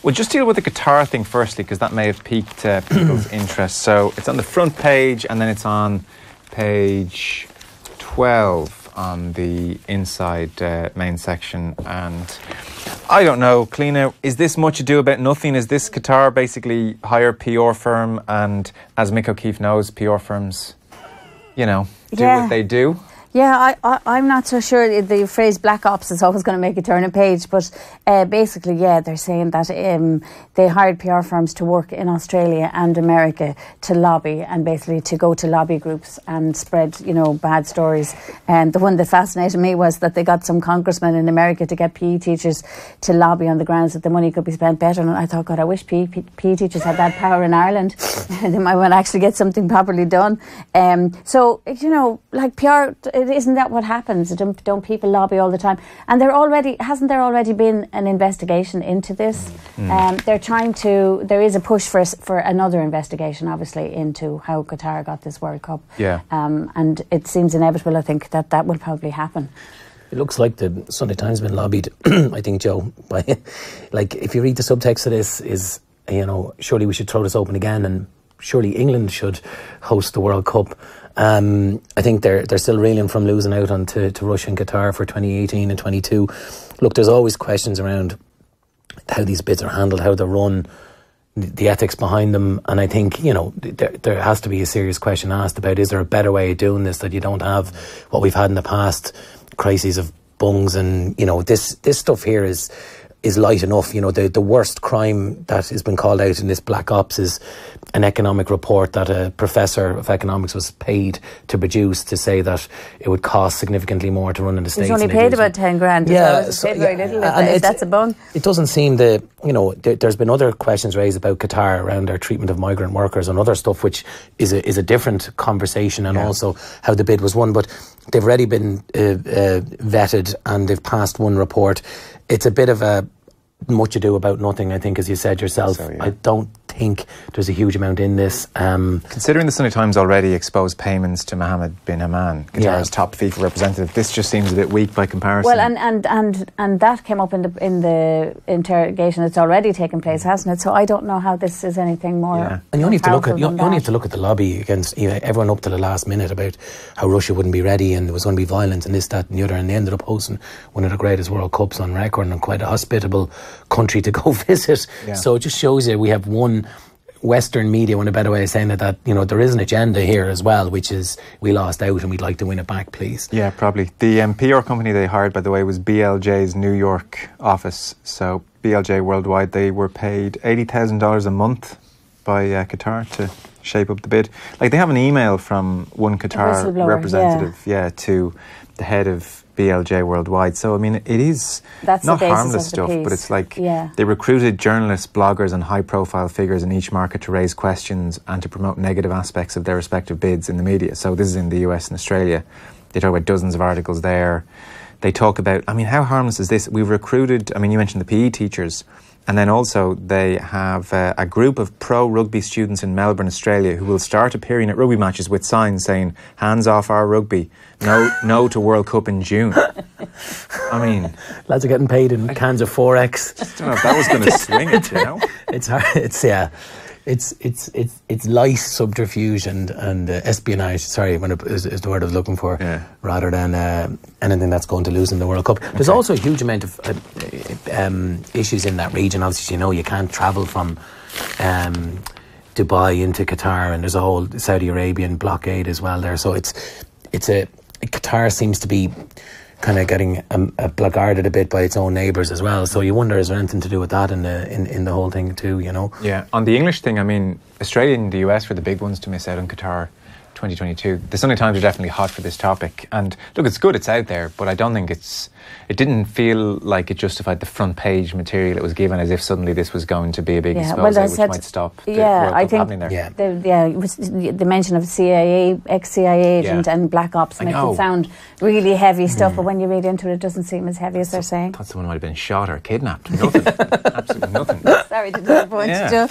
We'll just deal with the Qatar thing firstly, because that may have piqued people's interest. So it's on the front page, and then it's on page 12 on the inside main section. And I don't know, Cliona, is this much ado about nothing? Is this Qatar basically hire PR firm, and as Mick O'Keefe knows, PR firms, do what they do? Yeah, I'm not so sure. The phrase black ops is always going to make a turning page, but basically, they're saying that they hired PR firms to work in Australia and America to lobby, and basically to go to lobby groups and spread, bad stories. And the one that fascinated me was that they got some congressmen in America to get PE teachers to lobby on the grounds that the money could be spent better. And I thought, God, I wish PE teachers had that power in Ireland. They might want to actually get something properly done. So, like PR... Isn't that what happens? Don't people lobby all the time? And hasn't there already been an investigation into this? They're trying to. There is a push for another investigation, obviously, into how Qatar got this World Cup. Yeah. And it seems inevitable, I think, that will probably happen. It looks like the Sunday Times has been lobbied, I think, Joe, by, if you read the subtext of this, is, surely we should throw this open again, and surely England should host the World Cup. I think they're still reeling from losing out to Russia and Qatar for 2018 and 22. Look, there's always questions around how these bids are handled, how they're run, the ethics behind them. And I think, there has to be a serious question asked about, is there a better way of doing this, that you don't have what we've had in the past, crises of bungs, and, this stuff here is light enough. The worst crime that has been called out in this black ops is an economic report that a professor of economics was paid to produce, to say that it would cost significantly more to run in the States. He's only paid about 10 grand. Yeah, very little. If that's a bung. It doesn't seem there's been other questions raised about Qatar around their treatment of migrant workers and other stuff, which is a different conversation, and also how the bid was won. But they've already been vetted, and they've passed one report. It's a bit of a much ado about nothing, I think, as you said yourself. So, yeah. I don't think there's a huge amount in this. Considering the Sunday Times already exposed payments to Mohammed bin Haman, Qatar's top FIFA representative, this just seems a bit weak by comparison. Well, and that came up in the interrogation that's already taken place, hasn't it? So I don't know how this is anything more. Yeah. And you only have to look at the lobby against everyone up to the last minute about how Russia wouldn't be ready and there was going to be violence and this, that, and the other, and they ended up hosting one of the greatest World Cups on record, and quite a hospitable country to go visit. Yeah. So it just shows you we have one Western media, in a better way of saying it, that there is an agenda here as well, which is we lost out and we'd like to win it back, please. Yeah, probably. The PR company they hired, by the way, was BLJ's New York office. So BLJ Worldwide, they were paid $80,000 a month by Qatar to shape up the bid. Like, they have an email from one Qatar representative, to the head of BLJ Worldwide. So, I mean, it is not harmless stuff, but it's like they recruited journalists, bloggers and high-profile figures in each market to raise questions and to promote negative aspects of their respective bids in the media. So this is in the US and Australia. They talk about dozens of articles there. They talk about, how harmless is this? We've recruited, you mentioned the PE teachers, and then also they have a group of pro-rugby students in Melbourne, Australia, who will start appearing at rugby matches with signs saying, "Hands off our rugby. No to World Cup in June." Lads are getting paid in cans of 4X. I don't know if that was going to swing it, It's hard. It's light subterfuge and espionage. Sorry, is the word I was looking for, rather than anything that's going to lose in the World Cup. There's also a huge amount of issues in that region. Obviously, you can't travel from Dubai into Qatar, and there's a whole Saudi Arabian blockade as well there. So Qatar seems to be kind of getting blackguarded a bit by its own neighbours as well. So you wonder, is there anything to do with that in the whole thing too, Yeah, on the English thing, Australia and the US were the big ones to miss out on Qatar 2022. The Sunday Times are definitely hot for this topic. And look, it's good, it's out there, but I don't think it didn't feel like it justified the front page material it was given, as if suddenly this was going to be a big expose, which might stop the World Cup happening there. It was the mention of CIA, ex-CIA agent and Black Ops makes it sound really heavy stuff, but when you read into it, it doesn't seem as heavy as they're saying. I thought someone might have been shot or kidnapped. Nothing. Absolutely nothing. Sorry to disappoint you, Joe.